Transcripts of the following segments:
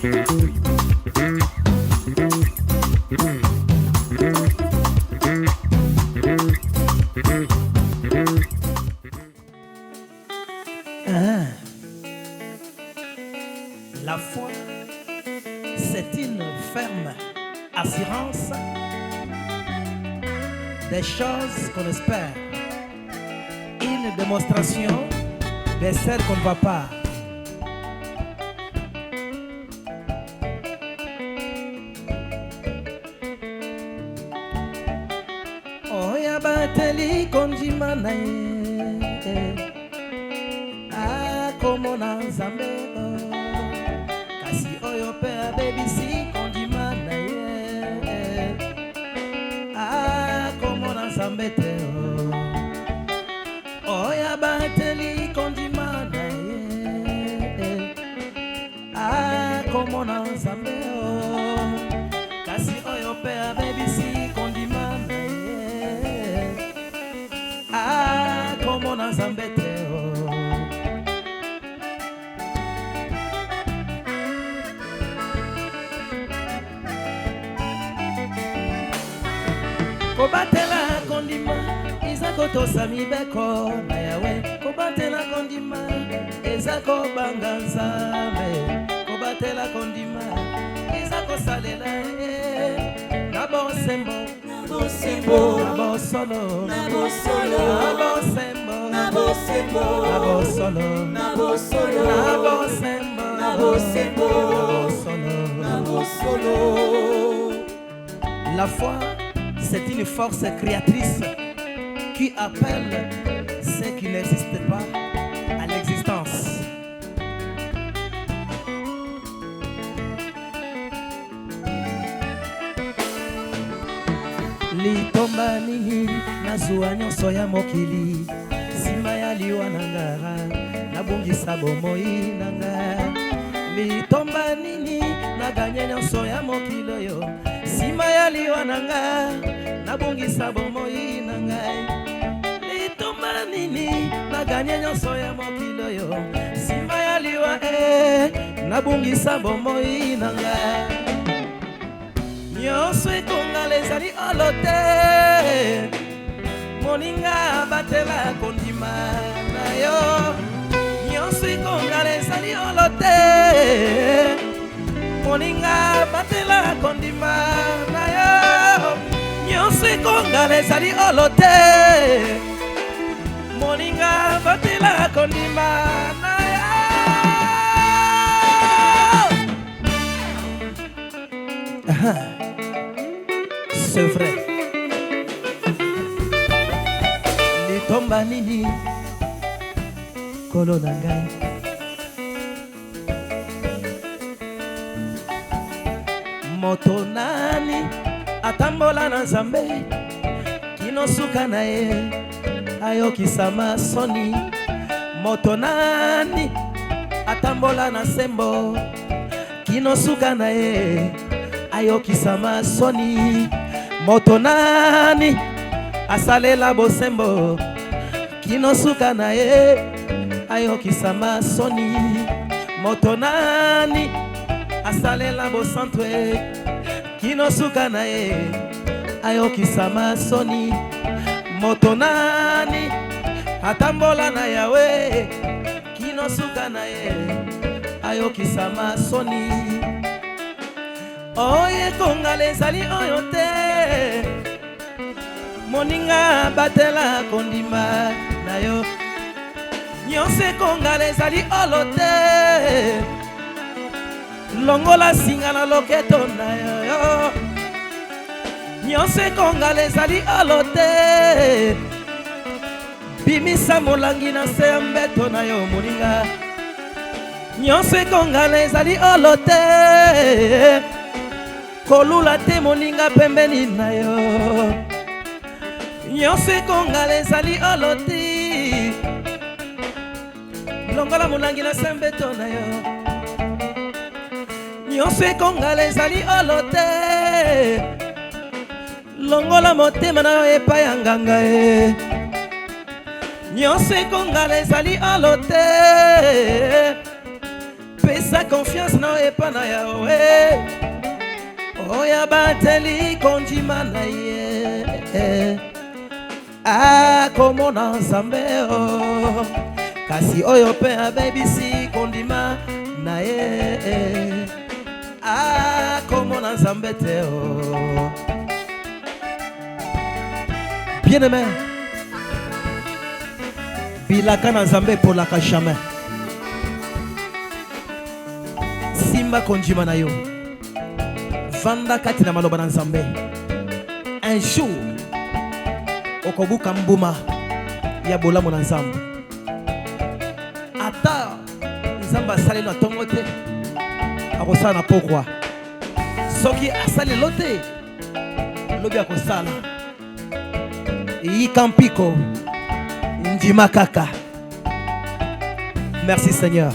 La foi, c'est une ferme assurance des choses qu'on espère, une démonstration de celles qu'on ne voit pas. Oya bateli kondima na ye akomona nzambe kasi oyo pe abebisi kondima na ye akomona nzambe te oya bateli kondima na ye akomona nzambe kasi oyo pe abebisi kondima na ye akomona nzambe te kobatela kondima eza kotosa mibeko na yawe kobatela kondima eza kobanga nzambe kobatela kondima eza kosalela na bosembo na bosolo na bosolo na bosolo na bosembo na bosolo na bosolo na bosembo na bosembo na bosolo. La foi, c'est une force créatrice qui appelle ce qui n'existe pas à l'existence. Litombani nazwa nyonso ya mokili nsima ya liwa na ngara nabungisa bomoi na nga litomba nini naganye nyonso ya mokili oyo nsima ya liwa na nga nabungisa bomoi na ngai litomba nini naganye nyonso ya mokili oyo nsima ya liwa nabungisa bomoi na ngai nyonso ekongala ezali olo te moninga batela kondima na yo nyonso ekongala ezali olo te moninga batela kondima na yo nyonso ekongala ezali olo te moninga batela kondima na yo. C'est vrai. Litomba nini kolo na ngai moto nani atambola na nzambe kino suka na ye ayokisama soni moto nani atambola na sembo kino suka na ye ayokisama soni moto nani asalela bosembo kino suka na ye ayokisama soni moto nani asalela bosantwe kino suka na ye ayokisama soni moto nani atambola na yawe kino suka na ye ayokisama soni oye kongala ezali oyo te moninga batela kondima na yo nyonso ekongala ezali olo te longola singa na loketo na yo nyonso ekongala ezali olo te bimisa molangi na se ya mbeto na yo moninga nyonso ekongala ezali olo te kolula te moninga pembeni na yo nyonso ekongala ezali olo te longola molangi na se mbeto na yo nyonso ekongala ezali olo te longola motema na yo epai ya nganga nyonso ekongala ezali olo te pesa confiance na epa na yawe oya bateli kondima na ye akomona nzambe kasi oyo pe abebisi kondima na ye akomona nzambe te bien-aimé bilaka na nzambe epolaka jamais. Simba kondima na yo vanda kati na maloba na nzambe un jour okobuka mbuma ya bolamu na nzambe ata nzambe asali na tongo te akosala na pokwa soki asali lelo te lobi akosala yika mpiko ndima kaka. Merci Seigneur.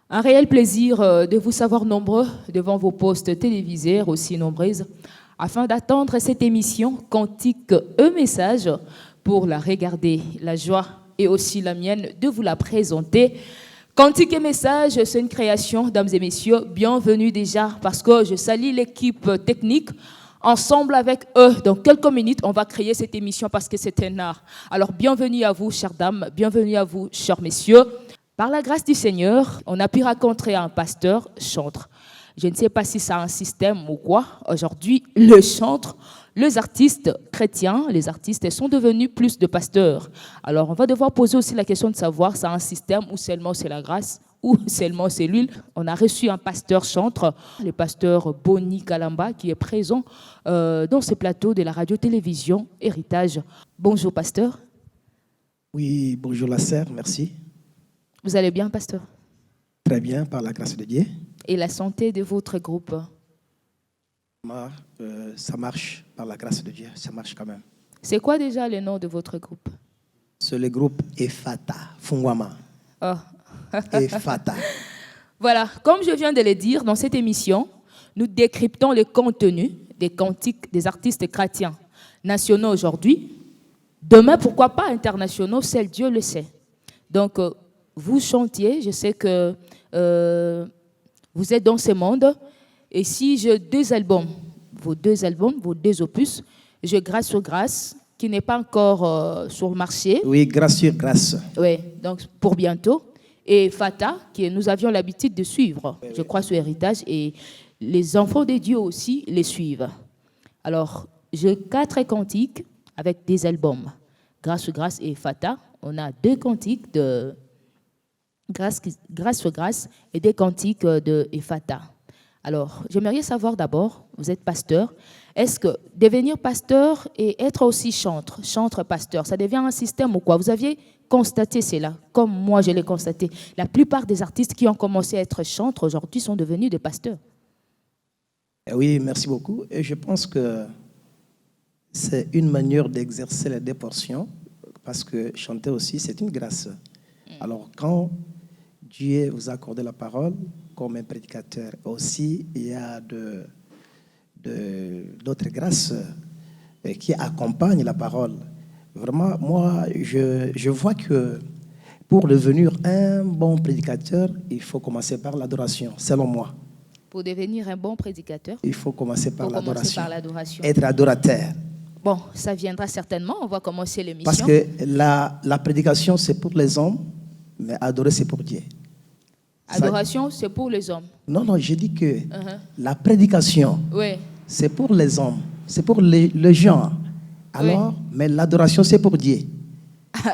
Un réel plaisir de vous savoir nombreux devant vos postes télévisés, aussi nombreuses, afin d'attendre cette émission Cantique et Message pour la regarder. La joie est aussi la mienne de vous la présenter. Cantique et Message, c'est une création, dames et messieurs. Bienvenue déjà, parce que je salue l'équipe technique. Ensemble avec eux, dans quelques minutes, on va créer cette émission parce que c'est un art. Alors, bienvenue à vous, chères dames, bienvenue à vous, chers messieurs. Par la grâce du Seigneur, on a pu rencontrer un pasteur chantre. Je ne sais pas si c'est un système ou quoi. Aujourd'hui, le chantre, les artistes chrétiens, les artistes sont devenus plus de pasteurs. Alors, on va devoir poser aussi la question de savoir si c'est un système ou seulement c'est la grâce ou seulement c'est l'huile. On a reçu un pasteur chantre, le pasteur Boni Kalamba, qui est présent dans ce plateau de la radio-télévision Héritage. Bonjour, pasteur. Oui, bonjour la sœur, merci. Vous allez bien, pasteur? Très bien, par la grâce de Dieu. Et la santé de votre groupe? Ça marche, par la grâce de Dieu, ça marche quand même. C'est quoi déjà le nom de votre groupe? C'est le groupe Efata, Fungwama. Oh. Efata. Voilà, comme je viens de le dire, dans cette émission, nous décryptons le contenu des cantiques des artistes chrétiens nationaux aujourd'hui. Demain, pourquoi pas internationaux, seul Dieu le sait. Donc, vous chantiez, je sais que vous êtes dans ce monde. Et si j'ai vos deux opus, j'ai Grâce sur Grâce, qui n'est pas encore sur le marché. Oui, Grâce sur Grâce. Oui, donc pour bientôt. Et Fata, que nous avions l'habitude de suivre, je crois, sur Héritage. Et les enfants de Dieu aussi les suivent. Alors, j'ai 4 cantiques avec des albums. Grâce sur Grâce et Fata. On a 2 cantiques de Grâce sur Grâce et des cantiques de Efata. Alors, j'aimerais savoir d'abord, vous êtes pasteur, est-ce que devenir pasteur et être aussi chantre-pasteur, ça devient un système ou quoi? Vous aviez constaté cela, comme moi je l'ai constaté. La plupart des artistes qui ont commencé à être chantres aujourd'hui sont devenus des pasteurs. Oui, merci beaucoup. Et je pense que c'est une manière d'exercer les 2 portions, parce que chanter aussi, c'est une grâce. Alors, quand Dieu vous a accordé la parole comme un prédicateur, aussi, il y a d'autres grâces qui accompagnent la parole. Vraiment, moi, je vois que pour devenir un bon prédicateur, il faut commencer par l'adoration, selon moi. Pour devenir un bon prédicateur, il faut commencer par l'adoration. Être adorateur. Bon, ça viendra certainement, on va commencer l'émission. Parce que la prédication, c'est pour les hommes, mais adorer, c'est pour Dieu. Adoration, c'est pour les hommes. Non, je dis que la prédication, oui, c'est pour les hommes, c'est pour les gens. Alors, oui, mais l'adoration, c'est pour Dieu.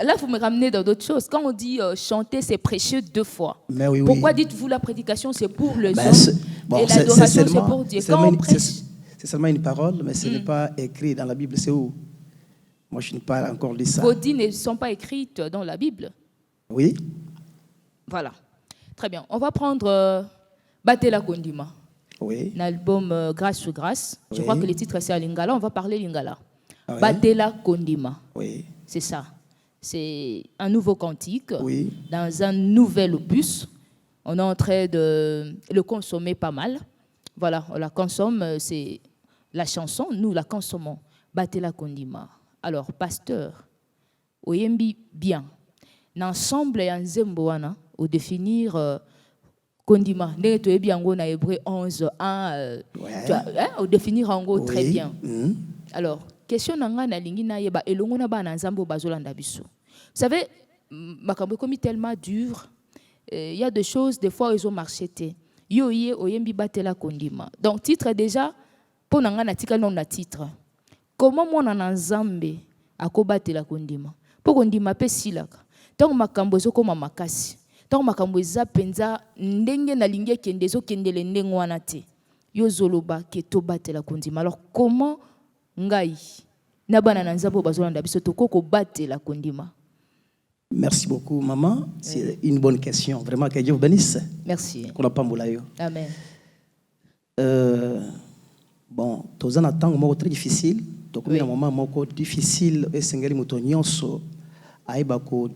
Là, vous me ramenez dans d'autres choses. Quand on dit chanter, c'est prêcher 2 fois. Mais oui, pourquoi dites-vous la prédication, c'est pour les hommes et l'adoration, c'est pour Dieu? Quand on prêche... C'est seulement une parole, mais ce n'est pas écrit dans la Bible. C'est où? Moi, je n'ai pas encore lu ça. Vos dits ne sont pas écrites dans la Bible? Oui. Voilà. Très bien. On va prendre Batela Kondima. Oui. L'album Grâce sur Grâce. Oui. Je crois que le titre c'est à Lingala. On va parler Lingala. Oui. Batela Kondima. Oui. C'est ça. C'est un nouveau cantique. Oui. Dans un nouvel opus. On est en train de le consommer pas mal. Voilà, on la consomme. C'est la chanson, nous la consommons. Batela Kondima. Alors, pasteur, oyembi bien. L'ensemble en Zemboana, au définir Kondima. Ndenge toyebi yango na Hébreu 11, 1, au définir yango très bien. Alors, question nanga na lingi na yeba elongo na ba na nzambo bazolanda biso. Vous savez, makambo comme tellement dur, il y a des choses des fois ils ont marché té. Yo yé oyembi batela Kondima. Donc titre déjà pour nanga na tika non na titre. Comment moi na nzambe akobatela Kondima? Pour Kondima pe silaka. Donc makambo zo koma makasi. Donc makambo eza penza ndenge na lingi kende zo kendele ndenge wana te. Yo zoloba ke to batela Kondima. Alors comment ngai na bana na nzambo bazolanda biso to koko batela Kondima? Merci beaucoup, maman. C'est une bonne question. Vraiment, que Dieu vous bénisse. Merci. Amen. Bon, tous en attendant un moment très difficile. Donc, un moment difficile, et Seigneur Moutonionso a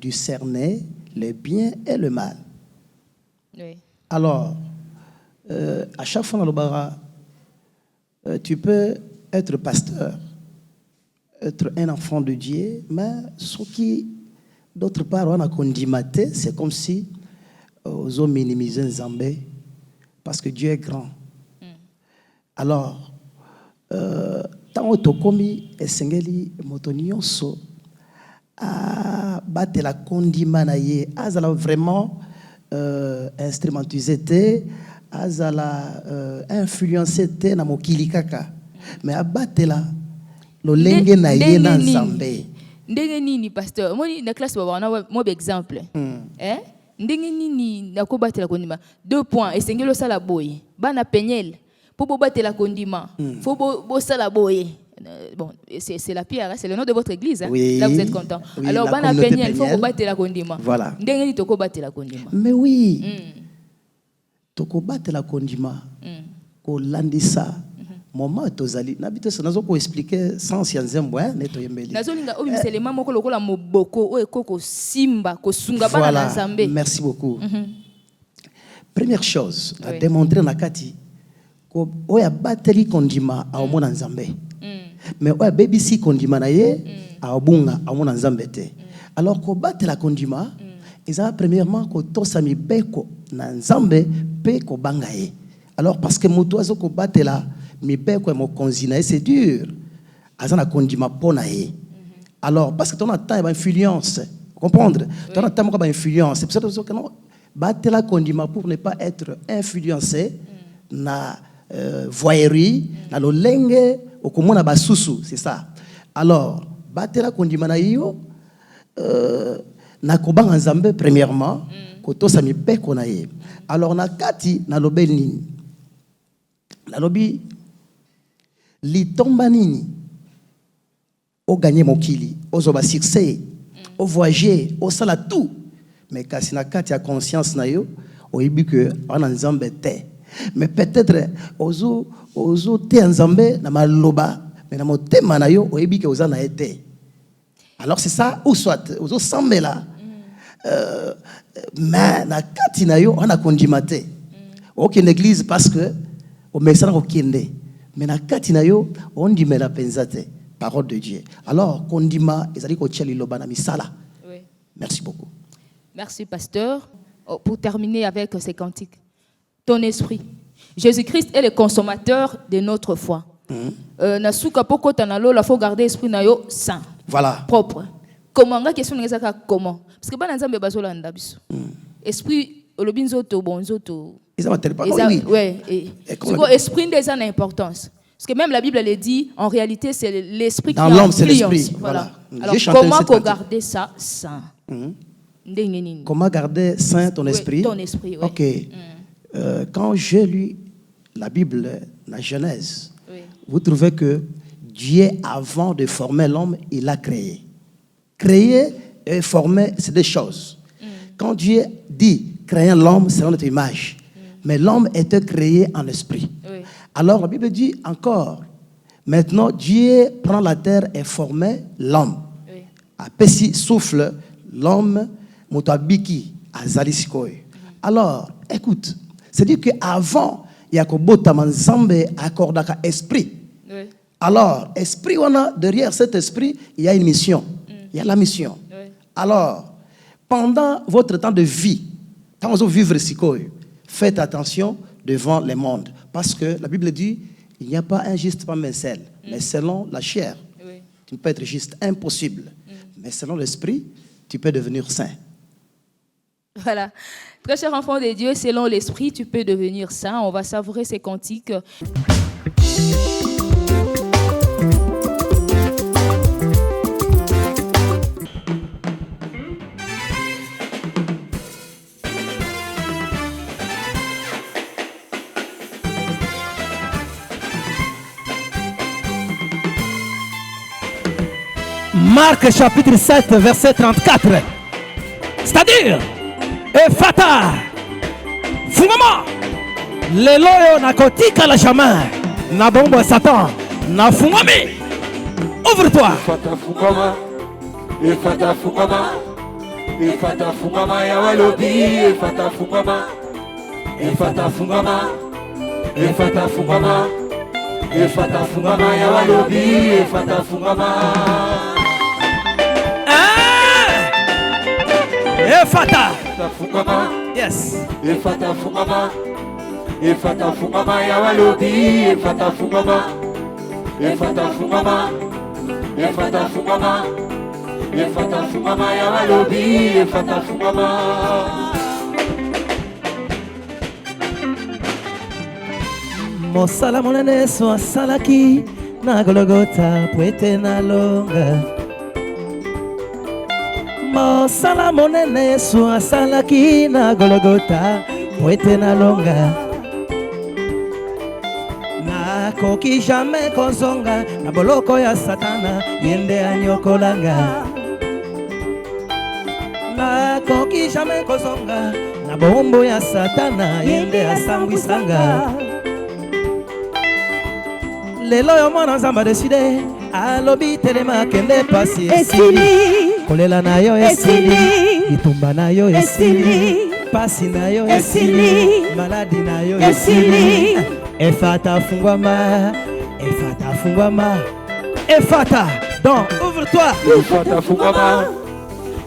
discerner le bien et le mal. Oui. Alors, à chaque fois dans le bara, tu peux être pasteur, être un enfant de Dieu, mais ce qui d'autre part, on a condimaté, c'est comme si on a minimisé Nzambé parce que Dieu est grand. Alors, tant que tokomi esengeli motonionso a battre la condimanaye, azala vraiment instrumentisé, azala influencé na mokili kaka, mais a battre la lo lenge na ye na Nzambé. Ndenge nini pasteur moi na classe ba wana moi exemple ndenge nini nakobatela Kondima 2 points esengelo sala boye bana penyel pour bobatela Kondima faut bo sala boye bon c'est la pierre c'est le nom de votre église hein? Oui, là vous êtes content oui, alors bana penyel faut bobatela Kondima voilà ndenge nini tokobatela Kondima mais oui tokobatela Kondima ko landisa moment tozali nabito nazo ko expliquer sans yanzembo neto yembeli nazolinga obimisele moko lokola moboko o ekoko simba ko sunga bana na Nzambe. Merci beaucoup. Première chose à démontrer na kati ko oya bateli Kondima a omona Nzambe mais oya BBC Kondima na ye a obunga a omona Nzambe te. Alors ko batela Kondima eza premièrement ko tosami beko na Nzambe pe ko bangaye. Alors parce que moto azo ko batela mi beko mo konzina c'est dur azana Kondima ponaye. Alors parce que ton attend ba influence comprendre ton attend ba influence c'est pour ça que non batela Kondima pour ne pas être influencé na voyerie na lolenge okomona basusu c'est ça. Alors batela Kondima na yo na kobanga Nzambe premièrement ko tosa mi beko na ye. Alors na kati na lobeli na lobi litomba nini o gagner mokili ozoba succès o voyager o sala tout mais kasi na kati ya conscience na yo o yibi que ona Nzambe te mais peut-être ozo te Nzambe na maloba mais na motema na yo o yibi que oza na ete. Alors c'est ça ou soit ozo sambela mais na kati na yo ona kondimate aucune église parce que o mesana ko kende. Mais na katina yo on dit mais la penzate parole de Dieu. Alors kondima ezali ko tcheli loba na misala. Oui. Merci beaucoup. Merci pasteur. Pour terminer avec ces cantiques. Ton esprit. Jésus-Christ est le consommateur de notre foi. Na suka poko tanalo la faut garder esprit na yo saint. Voilà. Propre. Comment nga question ngezaka comment? Parce que bana nzambe bazolanda biso. Esprit olobinzoto bonzoto. Oui. Esprit des en importance. Parce que même la Bible elle dit, en réalité, c'est l'esprit qui l'homme, c'est l'esprit. Voilà. Alors, comment garder ça saint? Comment garder saint ton esprit? Ton esprit, oui. Ok. Quand j'ai lu la Bible, la Genèse, vous trouvez que Dieu, avant de former l'homme, il l'a créé. Créer et former, c'est des choses. Quand Dieu dit, créer l'homme, c'est notre image. Mais l'homme était créé en esprit. Oui. Alors la Bible dit encore, maintenant Dieu prend la terre et forme l'homme. Oui. Après si souffle l'homme, motabiki azaliskoy. Alors écoute, c'est dire qu'avant il y a que Botaman Zambé accordaka esprit. Oui. Alors, esprit, on a derrière cet esprit, il y a une mission. Il y a la mission. Oui. Alors, pendant votre temps de vie, quand vous vivez Sikoy, faites attention devant les mondes. Parce que la Bible dit, il n'y a pas un juste parmi celles, mais selon la chair, Oui. tu ne peux être juste, impossible. Mais selon l'esprit, tu peux devenir saint. Voilà. Très cher enfant de Dieu, selon l'esprit, tu peux devenir saint. On va savourer ces cantiques. Marc chapitre 7, verset 34. C'est-à-dire, Efata, fungama, lelo yo nakotika la chemin, na bombo Satan, na fungami, ouvre-toi. Efata fungama, Efata fungama, Efata fungama ya walobi, Efata fungama, Efata fungama, Efata fungama, Efata fungama ya walobi, Efata fungama. Efata. Fungama, Yes. Efata fungama, Efata fungama ya walobi, Efata fungama, Efata fungama, Efata fungama, Efata fungama ya walobi, Efata fungama. Mosala monene so asalaki na Golgotha poete na longa. Mosala monene so asalaki na Golgotha poete na longa. Nakoki jamais kozonga na boloko ya Satana yende anyokolanga. Nakoki jamais kozonga na bombo ya Satana yende asangwisanga. Lelo yo mwana nzamba deside alobi telema kende pasi esili kolela na yo esili itumba na yo esili pasi na yo esili maladi na yo esili Efata fungwama Efata fungwama Efata donc ouvre-toi Efata fungama,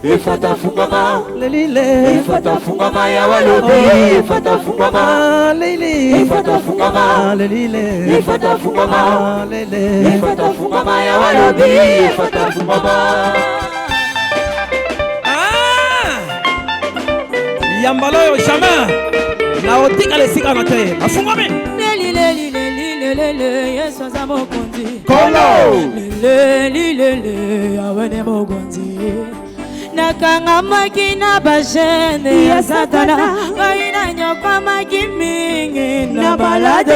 Efata fungama, lelile Efata fungama ya walobi, Efata fungama, lelile Efata fungama, lelile Efata fungama, lelile Efata fungama ya walobi, Efata fungama. yambalo yo jamais na otika lesika na te afungwame Yesu aza mokonzi Kolo! lelelilele awene mokonzi nakangamaki na bajene ya satana ngai nanyokwamaki mingi na balade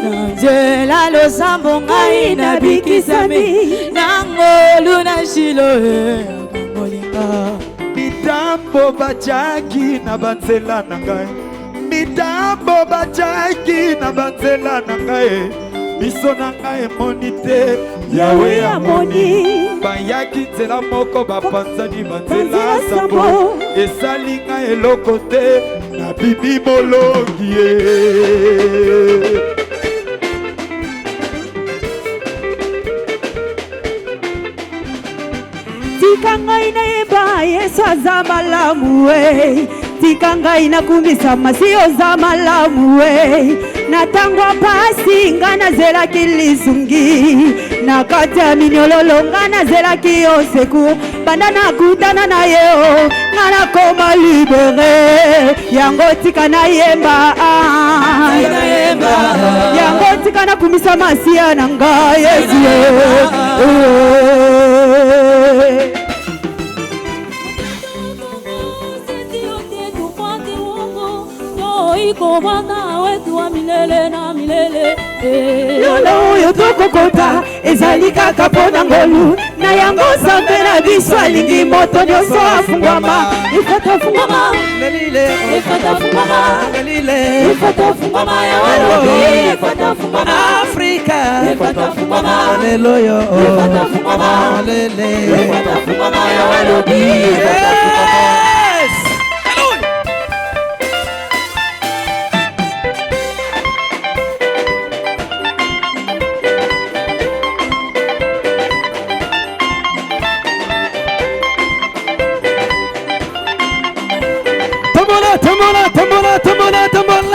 na nzela losambo ngai nabikisami na ngolu na shilo akangolinga Mitambo bajaki na banzela na ngai, mitambo bajaki na banzela na ngai, miso na ngai emoni te Yawe amoni. Bayaki nzela moko bapanzani banzela sambo, esali ngai eloko te na bibi molongi ye. tika ngai nayeba Yesu aza malamu we tika ngai nakumisa masi oza malamu we na tango pasi nga nazelaki lisungi na kati ya minyololo nga nazelaki yo secours banda nakutana na ye o nga nakoma libere yango tika nayemba yango tika nakumisa masiya na ngai Yesu Wana wetu wa milele na milele Yola oyo tokokota ezali kaka pona ngolu na yango Nzambe na biso alingi moto nyonso afungwama Efata fungwama Efata fungwama Efata fungwama ya walobi Efata fungwama Afrika Efata fungwama lelo yo Efata fungwama lele Efata fungwama ya walobi Efata fungwama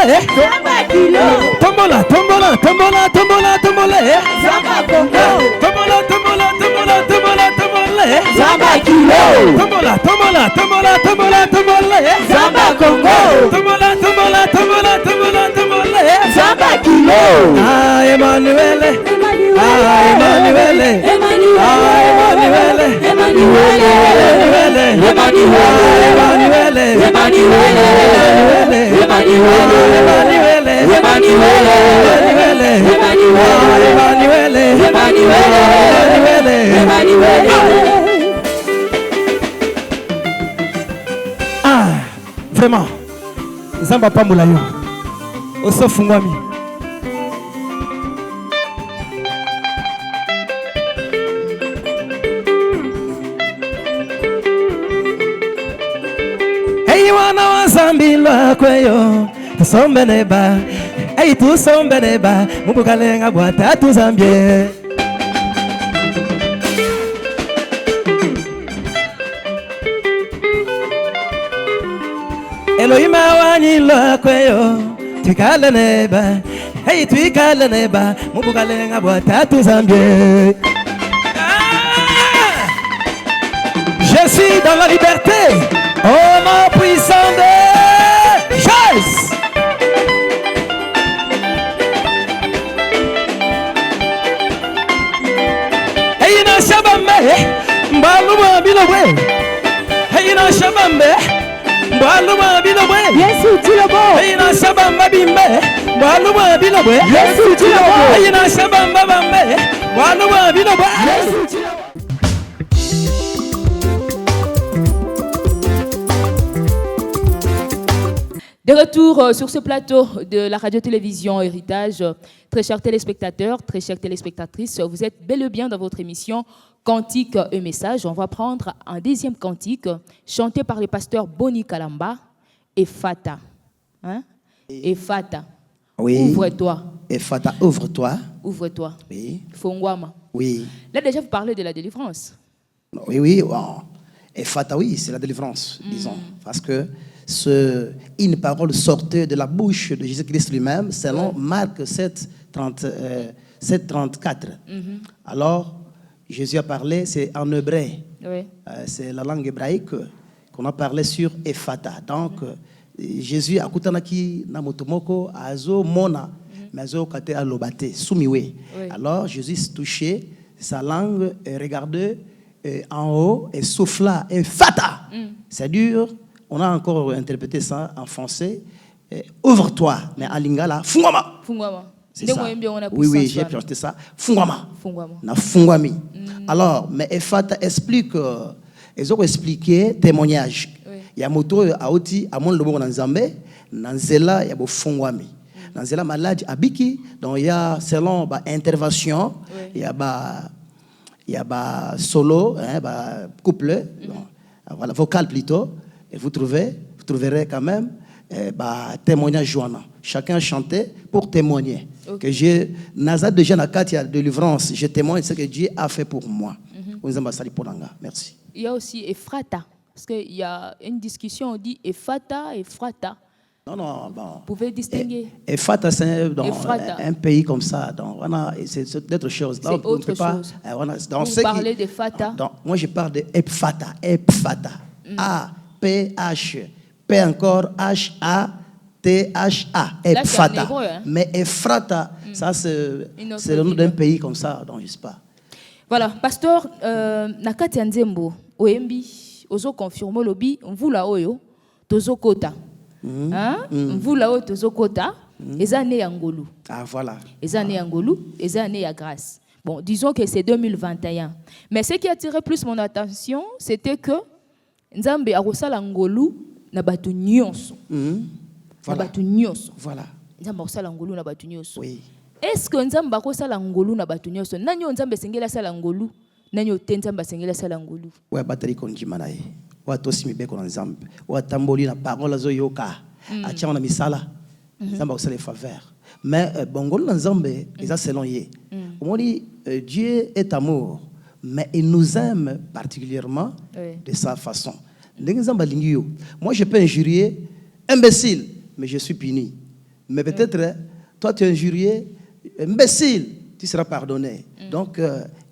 tombola, Zamba kilo. tombola, tombola, tombola, tombola, tombola, Zamba Congo. tombola, tombola, tombola, tombola, tombola, Zamba kilo. tombola, tombola, tombola, tombola, tombola, Zamba Congo. tombola, tombola, tombola, tombola, tombola, Zamba kilo. ah Emmanuel, ah Emmanuel, Emmanuel. ah Emmanuel, Emmanuel. Emmanuel, Emmanuel. Emmanuel, ah, vraiment, Zamba pambola yo, osofungwami. Hey wana wa Zambi lwakweyo, tusombe neba, hey tusombe neba, mubukalenga bwata tuzambie. Elohim awanyi lwakweyo, twikale neba, hey twikale neba, mubukalenga bwata tuzambie. Je suis dans la liberté, au nom puissant de Jésus. Hey na shabambe, mbaluma bilobwe. Hey na shabambe, mbaluma bilobwe. Yesu Tilobo. Hey na shabamba bimbe, mbaluma bilobwe. Yesu Tilobo. Hey na shabamba bambe, mbaluma bilobwe. Yesu Tilobo. De retour sur ce plateau de la radio-télévision Héritage, très chers téléspectateurs, très chères téléspectatrices, vous êtes bel et bien dans votre émission Cantique et Message. On va prendre un deuxième cantique chanté par le pasteur Boni Kalamba, Ephata. Hein? Ephata. Oui. Ouvre-toi. Ephata, ouvre-toi. Ouvre-toi. Oui. Fongwama. Oui. Là déjà, vous parlez de la délivrance. Oui, oui. Wow. Ephata, oui, c'est la délivrance, disons. Parce que une parole sortait de la bouche de Jésus-Christ lui-même, selon Marc 7, 34. Alors, Jésus a parlé, c'est en hébreu. Oui. C'est la langue hébraïque qu'on a parlé sur Ephata. Donc, Jésus a kutanaki na motomoko azo mona mazo kate alobate sumiwe. Alors Jésus se touchait sa langue et regardait en haut et souffla Ephata. C'est dur. On a encore interprété ça en français. Ouvre-toi, mais en lingala fungwama. Fungwama. C'est ça. Oui, oui, j'ai projeté ça. Fungwama. Fungwama. Na fungwami. Alors, mais Ephata explique, ils ont expliqué témoignage. Il y a moto aoti amon lobo na nzambe, na nzela ya bo fungwami. Na nzela malade abiki, donc il y a selon ba intervention, il y a ba solo, hein, ba couple, voilà vocal plutôt, et vous trouverez quand même témoignage joignant. Chacun chantait pour témoigner que j'ai Nazad déjà na katia de délivrance, je témoigne ce que Dieu a fait pour moi. Merci. Il y a aussi Ephrata, parce qu'il y a une discussion, on dit Ephrata, Ephrata. Non, non, bon. Vous pouvez distinguer. Ephrata, c'est un pays comme ça. Donc, voilà, c'est d'autres choses. C'est autre chose. Vous parlez d'Ephrata. Moi, je parle de Ephata. Ephata. A-P-H. P encore H-A-T-H-A. Ephata. Hein? Mais Ephrata, ça, c'est le nom d'un pays comme ça. Donc, je ne sais pas. Voilà, pasteur, Nakati Nzembo, Oembi, Ozo confirme lobby, Mvula Oyo, Tozo Kota. Mvula Oyo, Tozo Kota, Ezane Angolou. Ah, voilà. Ezane Angolou, Ezane à grâce. Bon, disons que c'est 2021. Mais ce qui a attiré plus mon attention, c'était que Nzambe Arosala Angolou na batu nyonso. Voilà. Batu nyonso. Voilà. Nzambe Arosala Angolou na batu nyonso. Oui. Est-ce que Nzambe akosala ngolu na batu nyonso? Nani Nzambe sengela sala ngolu? Nani te Nzambe sengela sala ngolu? Ouais, batari konjima na ye. Wa tosi mibeko na Nzambe. Wa tamboli na parole zo yoka. Atia na misala. Nzambe akosala faveur. Mais bongolo na Nzambe, eza selon ye. On dit Dieu est amour, mais il nous aime particulièrement de sa façon. Moi je peux injurier imbécile, mais je suis puni. Mais peut-être, toi, tu es injurié, imbécile, tu seras pardonné. Donc,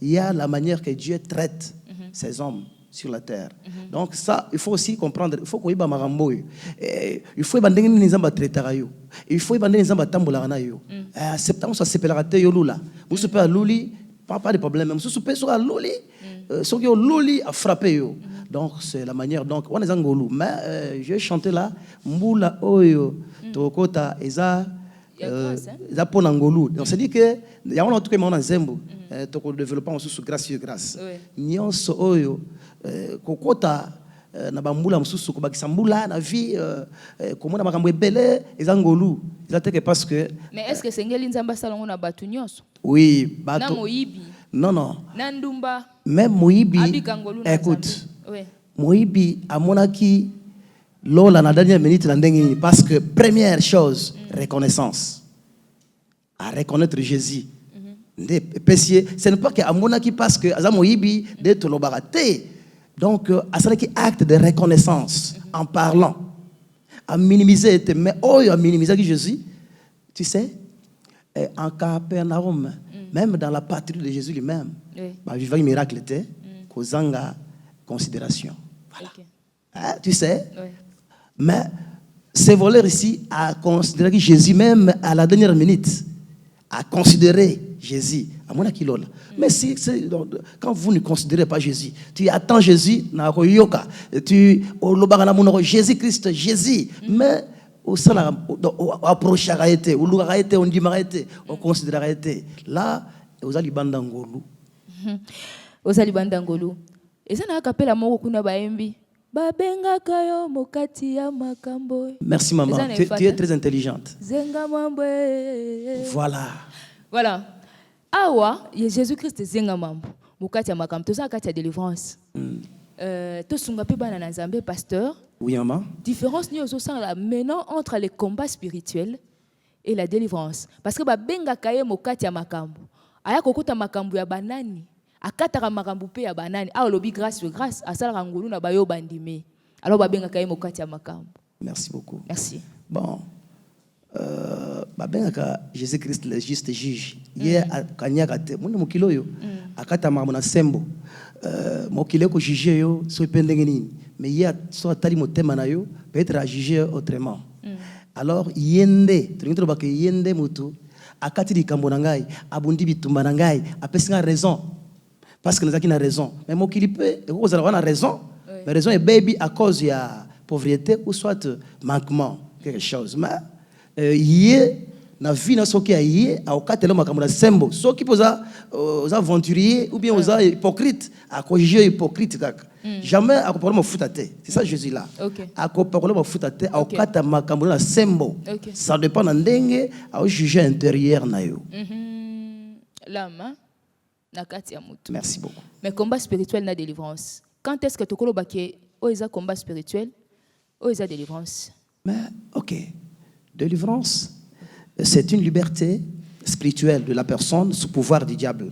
il y a la manière que Dieu traite ces hommes sur la terre. Donc, ça, il faut aussi comprendre. Il faut qu'il y ait marambo. Il faut que les gens traitent. Il faut que les gens tambola. Septembre, ça s'appelle la terre yolula. Vous savez, luli, pas de problème. Vous savez, sur la luli, ce qui est luli a frappé. Donc, c'est la manière. Donc, on est en Ngolou. Mais je vais chanter là. Mboula oyo, tokota, eza. Donc, c'est-à-dire que il y a un autre qui est en Zembo. Donc, développement sous grâce. Nyonso oyo, kokota, na bambula mususu kubakisa mbula na vie komona makambo ebele eza ngolu ezateke parce que mais est-ce que sengeli nzamba salongo na batu nyonso oui bato na moyibi non na ndumba même moyibi écoute moyibi amonaki lola na dernière minute na ndenge parce que première chose reconnaissance à reconnaître Jésus ce n'est pas que amonaki parce que aza moyibi de tolobaraté. Donc, c'est un acte de reconnaissance en parlant, à minimiser, mais à minimiser Jésus, tu sais, en Capernaum, même dans la patrie de Jésus lui-même, je vais un miracle, kozanga considération. Voilà. Okay. Tu sais, mais ces voleurs ici a considéré Jésus même à la dernière minute, a considéré Jésus. À mon avis, mais si, quand vous ne considérez pas Jésus, tu attends Jésus, tu Jésus-Christ, Jésus, mais au approche arrêté, on dit arrêté, on considère arrêté. Là, aux alibandangolu. Aux alibandangolu. Et ça n'a qu'appelé à mon kuna baembi. Merci maman, tu es très intelligente. Voilà. Awa, Jésus-Christ zenga mambo. Mukati ya makambo, toza kati ya délivrance. To sunga pe bana na Nzambe pasteur. Oui maman. Différence ni ozo sala maintenant entre les combats spirituels et la délivrance. Parce que ba benga kaye mukati ya makambo. Aya kokota makambo ya banani. Akataka makambo pe ya banani. A lobi grâce asala ngulu na bayo bandime. Alors ba benga kaye mukati ya makambo. Merci beaucoup. Merci. Bon. Jésus-Christ le juste juge hier kanyakate muni mukilo yo akata mamona sembo mokile ko juger yo so pendenge nini mais hier so atali motema na yo peut-être à juger autrement alors yende trinitro ba ke yende mutu akati likambo na ngai abundi bitumba na ngai apesinga raison parce que nous avons raison mais mokili pe vous avez raison mais raison est baby à cause ya pauvreté ou soit manquement quelque chose mais yé na vie na soki yé a okatela makambo na sembo soki poza aux aventuriers ou bien aux hypocrites à corriger hypocrite kaka jamais à comparer mo futate c'est ça Jésus là à comparer mo futate a okata makambo na sembo ça dépend na ndenge à juger intérieur na yo l'âme na kati ya mutu. Merci beaucoup. Mais combat spirituel na délivrance, quand est-ce que tokolo baké o eza combat spirituel o eza délivrance? Mais OK. Délivrance, c'est une liberté spirituelle de la personne sous pouvoir du diable.